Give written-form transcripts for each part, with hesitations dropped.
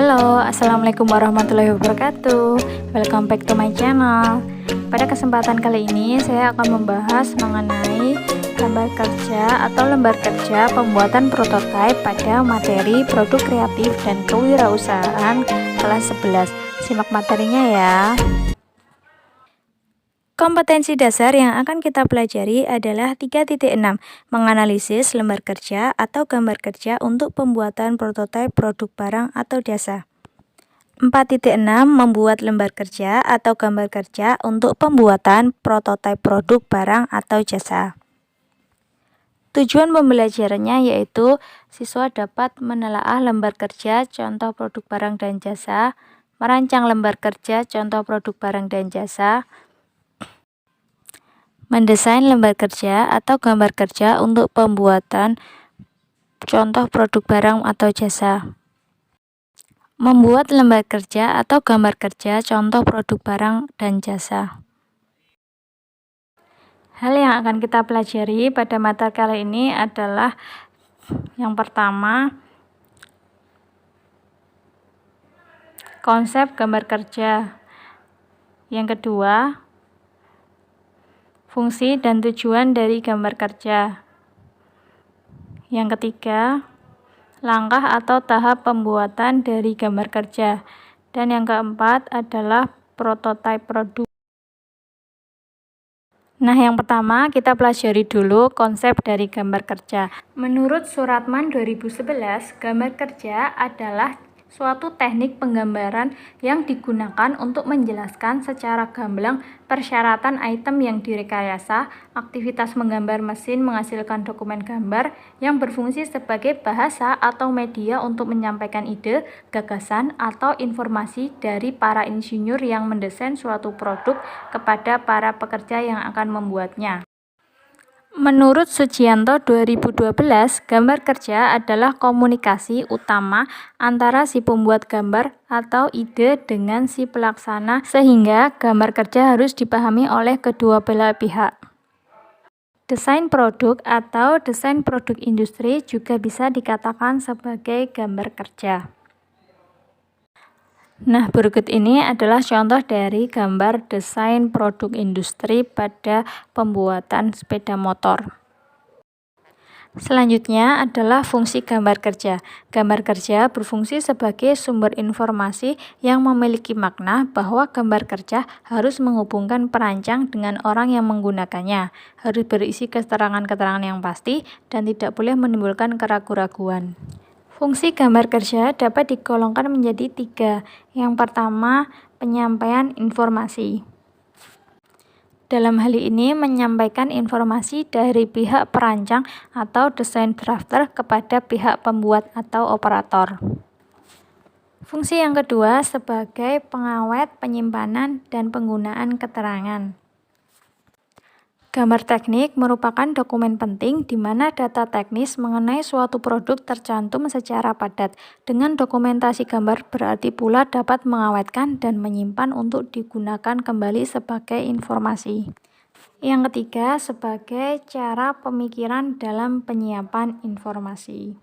Halo, assalamualaikum warahmatullahi wabarakatuh. Welcome back to my channel. Pada kesempatan kali ini saya akan membahas mengenai gambar kerja atau lembar kerja pembuatan prototipe pada materi produk kreatif dan kewirausahaan kelas 11. Simak materinya ya. Kompetensi dasar yang akan kita pelajari adalah 3.6, menganalisis lembar kerja atau gambar kerja untuk pembuatan prototipe produk barang atau jasa. 4.6, membuat lembar kerja atau gambar kerja untuk pembuatan prototipe produk barang atau jasa. Tujuan pembelajarannya yaitu siswa dapat menelaah lembar kerja contoh produk barang dan jasa, merancang lembar kerja contoh produk barang dan jasa, mendesain lembar kerja atau gambar kerja untuk pembuatan contoh produk barang atau jasa. Membuat lembar kerja atau gambar kerja contoh produk barang dan jasa. Hal yang akan kita pelajari pada materi kali ini adalah yang pertama, konsep gambar kerja. Yang kedua, fungsi dan tujuan dari gambar kerja. Yang ketiga, langkah atau tahap pembuatan dari gambar kerja. Dan yang keempat adalah prototipe produk. Nah, yang pertama kita pelajari dulu konsep dari gambar kerja. Menurut Suratman 2011, gambar kerja adalah suatu teknik penggambaran yang digunakan untuk menjelaskan secara gamblang persyaratan item yang direkayasa. Aktivitas menggambar mesin menghasilkan dokumen gambar yang berfungsi sebagai bahasa atau media untuk menyampaikan ide, gagasan, atau informasi dari para insinyur yang mendesain suatu produk kepada para pekerja yang akan membuatnya. Menurut Sujianto 2012, gambar kerja adalah komunikasi utama antara si pembuat gambar atau ide dengan si pelaksana, sehingga gambar kerja harus dipahami oleh kedua belah pihak. Desain produk atau desain produk industri juga bisa dikatakan sebagai gambar kerja. Nah, berikut ini adalah contoh dari gambar desain produk industri pada pembuatan sepeda motor. Selanjutnya adalah fungsi gambar kerja. Gambar kerja berfungsi sebagai sumber informasi yang memiliki makna bahwa gambar kerja harus menghubungkan perancang dengan orang yang menggunakannya, harus berisi keterangan-keterangan yang pasti, dan tidak boleh menimbulkan keraguan-raguan. Fungsi gambar kerja dapat digolongkan menjadi 3. Yang pertama, penyampaian informasi. Dalam hal ini menyampaikan informasi dari pihak perancang atau desain drafter kepada pihak pembuat atau operator. Fungsi yang kedua sebagai pengawet, penyimpanan, dan penggunaan keterangan. Gambar teknik merupakan dokumen penting di mana data teknis mengenai suatu produk tercantum secara padat. Dengan dokumentasi gambar berarti pula dapat mengawetkan dan menyimpan untuk digunakan kembali sebagai informasi. Yang ketiga, sebagai cara pemikiran dalam penyiapan informasi.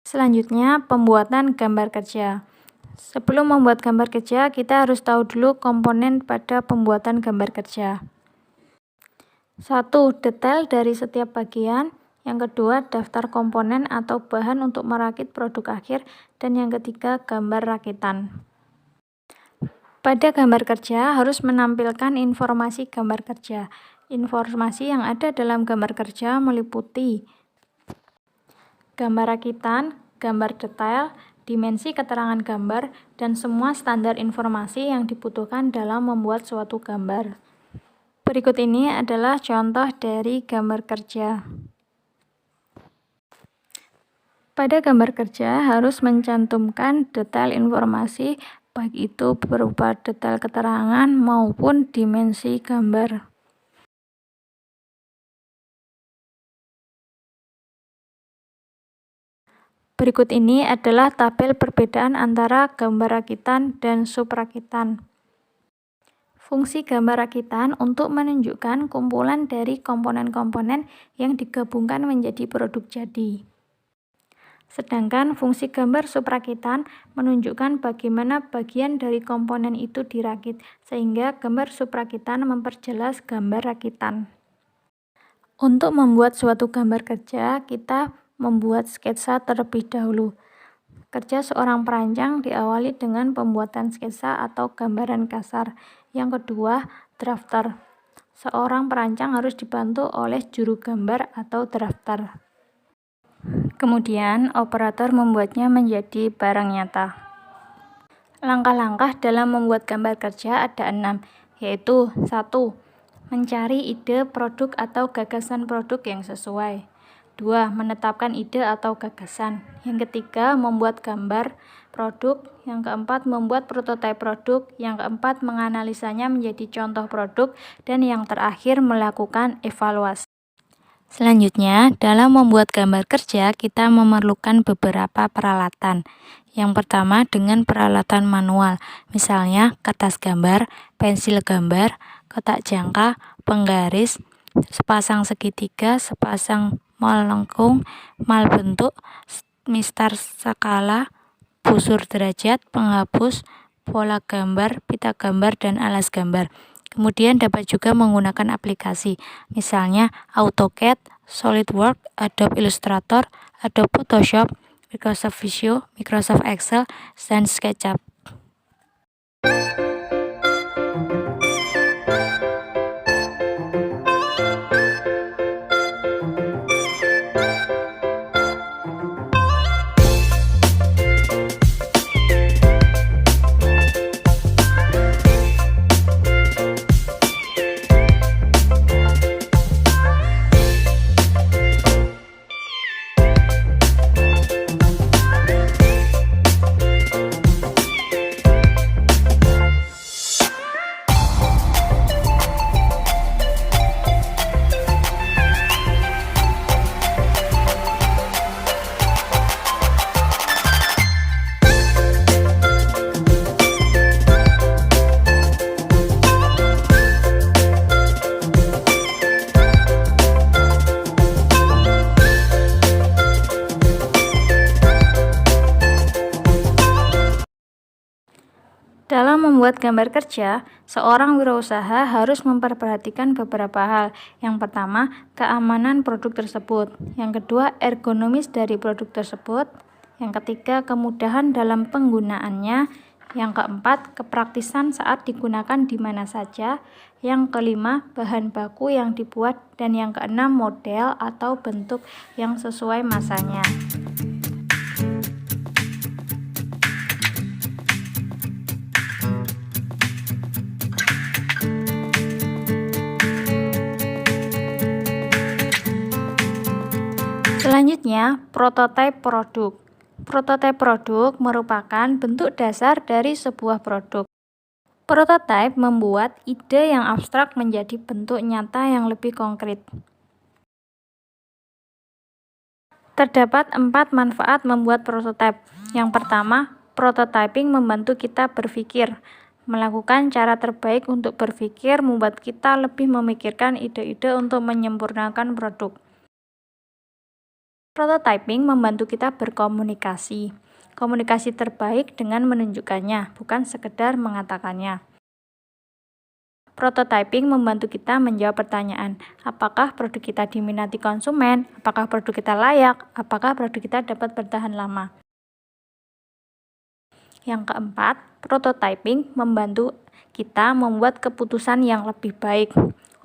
Selanjutnya, pembuatan gambar kerja. Sebelum membuat gambar kerja, kita harus tahu dulu komponen pada pembuatan gambar kerja. 1. Detail dari setiap bagian. Yang kedua, daftar komponen atau bahan untuk merakit produk akhir. Dan yang ketiga, gambar rakitan. Pada gambar kerja harus menampilkan informasi gambar kerja. Informasi yang ada dalam gambar kerja meliputi gambar rakitan, gambar detail, dimensi keterangan gambar, dan semua standar informasi yang dibutuhkan dalam membuat suatu gambar. Berikut ini adalah contoh dari gambar kerja. Pada gambar kerja harus mencantumkan detail informasi, baik itu berupa detail keterangan maupun dimensi gambar. Berikut ini adalah tabel perbedaan antara gambar rakitan dan subrakitan. Fungsi gambar rakitan untuk menunjukkan kumpulan dari komponen-komponen yang digabungkan menjadi produk jadi. Sedangkan fungsi gambar suprakitan menunjukkan bagaimana bagian dari komponen itu dirakit, sehingga gambar suprakitan memperjelas gambar rakitan. Untuk membuat suatu gambar kerja, kita membuat sketsa terlebih dahulu. Kerja seorang perancang diawali dengan pembuatan sketsa atau gambaran kasar. Yang kedua, drafter. Seorang perancang harus dibantu oleh juru gambar atau drafter. Kemudian, operator membuatnya menjadi barang nyata. Langkah-langkah dalam membuat gambar kerja ada 6, yaitu 1. Mencari ide produk atau gagasan produk yang sesuai. 2. Menetapkan ide atau gagasan. Yang ketiga, membuat gambar produk. Yang keempat, membuat prototipe produk. Yang keempat, menganalisanya menjadi contoh produk. Dan yang terakhir, melakukan evaluasi. Selanjutnya, dalam membuat gambar kerja, kita memerlukan beberapa peralatan. Yang pertama, dengan peralatan manual, misalnya kertas gambar, pensil gambar, kotak jangka, penggaris, sepasang segitiga, sepasang melengkung, mal bentuk, mistar skala, busur derajat, penghapus, pola gambar, pita gambar, dan alas gambar. Kemudian dapat juga menggunakan aplikasi, misalnya AutoCAD, SolidWorks, Adobe Illustrator, Adobe Photoshop, Microsoft Visio, Microsoft Excel, dan SketchUp. Dalam membuat gambar kerja, seorang wirausaha harus memperhatikan beberapa hal. Yang pertama, keamanan produk tersebut. Yang kedua, ergonomis dari produk tersebut. Yang ketiga, kemudahan dalam penggunaannya. Yang keempat, kepraktisan saat digunakan di mana saja. Yang kelima, bahan baku yang dibuat. Dan yang keenam, model atau bentuk yang sesuai masanya. Selanjutnya, prototipe produk. Prototipe produk merupakan bentuk dasar dari sebuah produk. Prototipe membuat ide yang abstrak menjadi bentuk nyata yang lebih konkret. Terdapat 4 manfaat membuat prototipe. Yang pertama, prototyping membantu kita berpikir. Melakukan cara terbaik untuk berpikir membuat kita lebih memikirkan ide-ide untuk menyempurnakan produk. Prototyping membantu kita berkomunikasi. Komunikasi terbaik dengan menunjukkannya, bukan sekedar mengatakannya. Prototyping membantu kita menjawab pertanyaan, apakah produk kita diminati konsumen, apakah produk kita layak, apakah produk kita dapat bertahan lama. Yang keempat, prototyping membantu kita membuat keputusan yang lebih baik.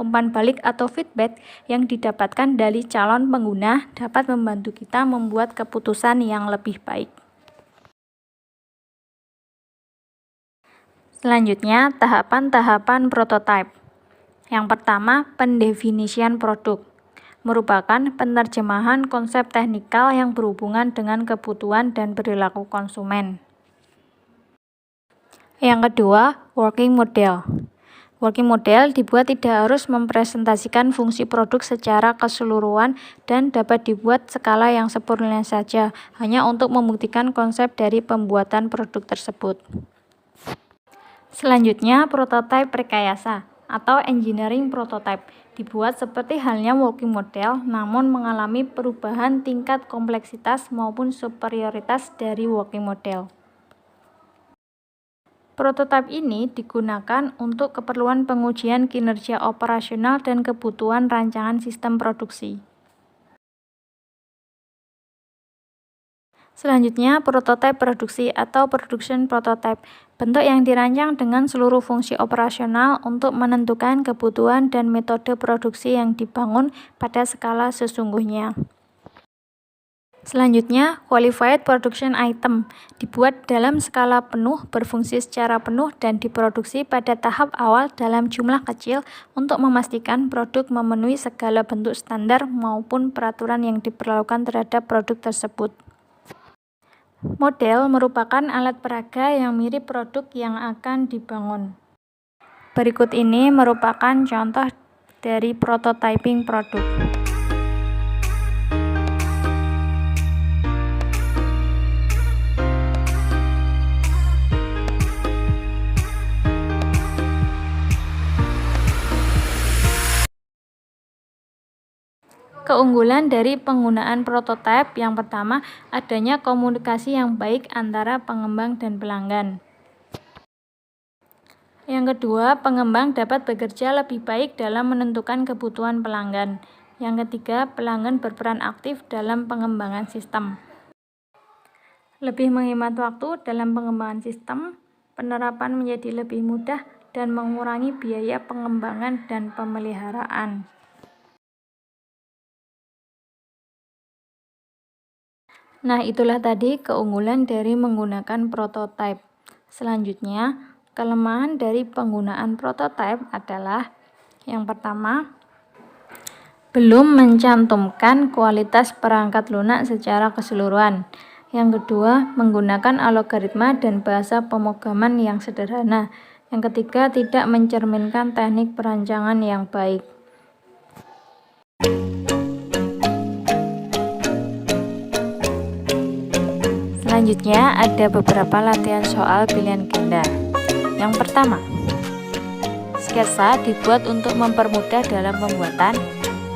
Umpan balik atau feedback yang didapatkan dari calon pengguna dapat membantu kita membuat keputusan yang lebih baik. Selanjutnya, tahapan-tahapan prototipe. Yang pertama, pendefinisian produk. Merupakan penerjemahan konsep teknikal yang berhubungan dengan kebutuhan dan perilaku konsumen. Yang kedua, working model. Working model dibuat tidak harus mempresentasikan fungsi produk secara keseluruhan dan dapat dibuat skala yang sempurna saja, hanya untuk membuktikan konsep dari pembuatan produk tersebut. Selanjutnya, prototipe rekayasa atau engineering prototype dibuat seperti halnya working model, namun mengalami perubahan tingkat kompleksitas maupun superioritas dari working model. Prototipe ini digunakan untuk keperluan pengujian kinerja operasional dan kebutuhan rancangan sistem produksi. Selanjutnya, prototipe produksi atau production prototype, bentuk yang dirancang dengan seluruh fungsi operasional untuk menentukan kebutuhan dan metode produksi yang dibangun pada skala sesungguhnya. Selanjutnya, qualified production item dibuat dalam skala penuh, berfungsi secara penuh, dan diproduksi pada tahap awal dalam jumlah kecil untuk memastikan produk memenuhi segala bentuk standar maupun peraturan yang diperlakukan terhadap produk tersebut. Model merupakan alat peraga yang mirip produk yang akan dibangun. Berikut ini merupakan contoh dari prototyping produk. Keunggulan dari penggunaan prototipe yang pertama, adanya komunikasi yang baik antara pengembang dan pelanggan. Yang kedua, pengembang dapat bekerja lebih baik dalam menentukan kebutuhan pelanggan. Yang ketiga, pelanggan berperan aktif dalam pengembangan sistem. Lebih menghemat waktu dalam pengembangan sistem, penerapan menjadi lebih mudah dan mengurangi biaya pengembangan dan pemeliharaan. Nah, itulah tadi keunggulan dari menggunakan prototipe. Selanjutnya, kelemahan dari penggunaan prototipe adalah yang pertama, belum mencantumkan kualitas perangkat lunak secara keseluruhan. Yang kedua, menggunakan algoritma dan bahasa pemrograman yang sederhana. Yang ketiga, tidak mencerminkan teknik perancangan yang baik. Selanjutnya ada beberapa latihan soal pilihan ganda. Yang pertama, sketsa dibuat untuk mempermudah dalam pembuatan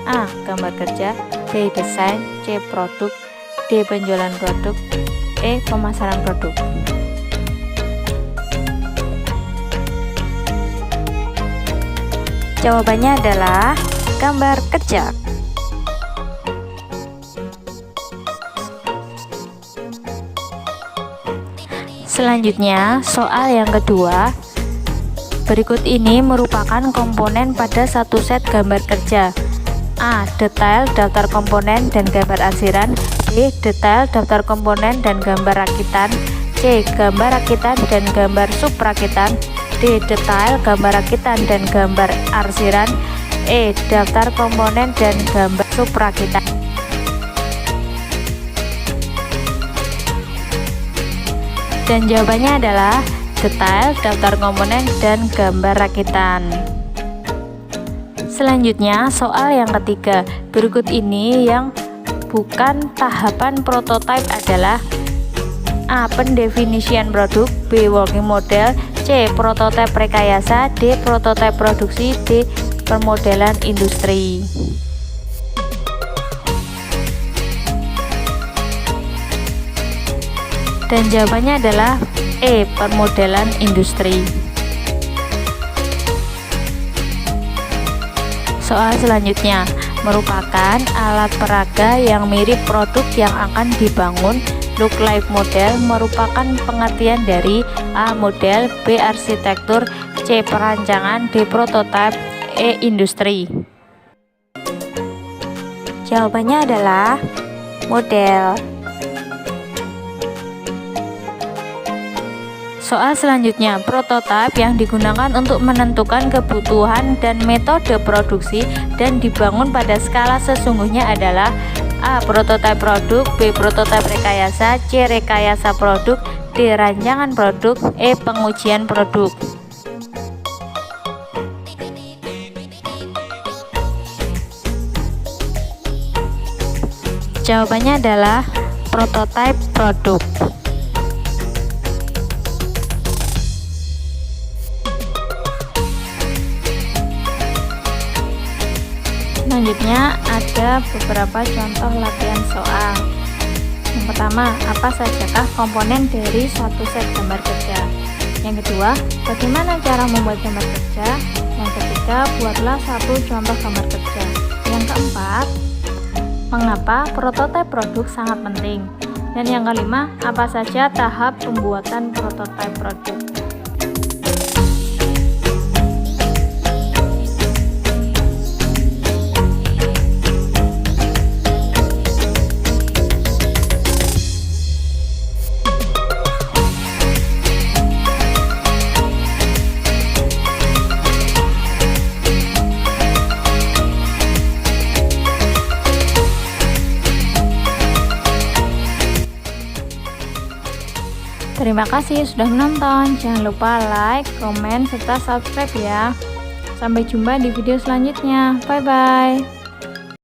A. Gambar kerja, B. Desain, C. Produk, D. Penjualan produk, E. Pemasaran produk. Jawabannya adalah gambar kerja. Selanjutnya, soal yang kedua. Berikut ini merupakan komponen pada satu set gambar kerja. A. Detail, daftar komponen, dan gambar arsiran. B. Detail, daftar komponen, dan gambar rakitan. C. Gambar rakitan dan gambar subrakitan. D. Detail, gambar rakitan, dan gambar arsiran. E. Daftar komponen dan gambar subrakitan. Dan jawabannya adalah detail, daftar komponen, dan gambar rakitan. Selanjutnya, soal yang ketiga. Berikut ini yang bukan tahapan prototipe adalah A. Pendefinisian produk, B. Working model, C. Prototipe rekayasa, D. Prototipe produksi, D. Permodelan industri. Dan jawabannya adalah E. Permodelan industri. Soal selanjutnya merupakan alat peraga yang mirip produk yang akan dibangun. Look like model merupakan pengertian dari A. Model, B. Arsitektur, C. Perancangan, D. Prototipe, E. Industri. Jawabannya adalah model. Soal selanjutnya, prototipe yang digunakan untuk menentukan kebutuhan dan metode produksi dan dibangun pada skala sesungguhnya adalah A. Prototipe produk, B. Prototipe rekayasa, C. Rekayasa produk, D. Rancangan produk, E. Pengujian produk. Jawabannya adalah prototipe produk. Selanjutnya ada beberapa contoh latihan soal. Yang pertama, apa sajakah komponen dari satu set gambar kerja? Yang kedua, bagaimana cara membuat gambar kerja? Yang ketiga, buatlah satu contoh gambar kerja. Yang keempat, mengapa prototipe produk sangat penting? Dan yang kelima, apa saja tahap pembuatan prototipe produk? Terima kasih sudah menonton. Jangan lupa like, komen, serta subscribe ya. Sampai jumpa di video selanjutnya. Bye bye.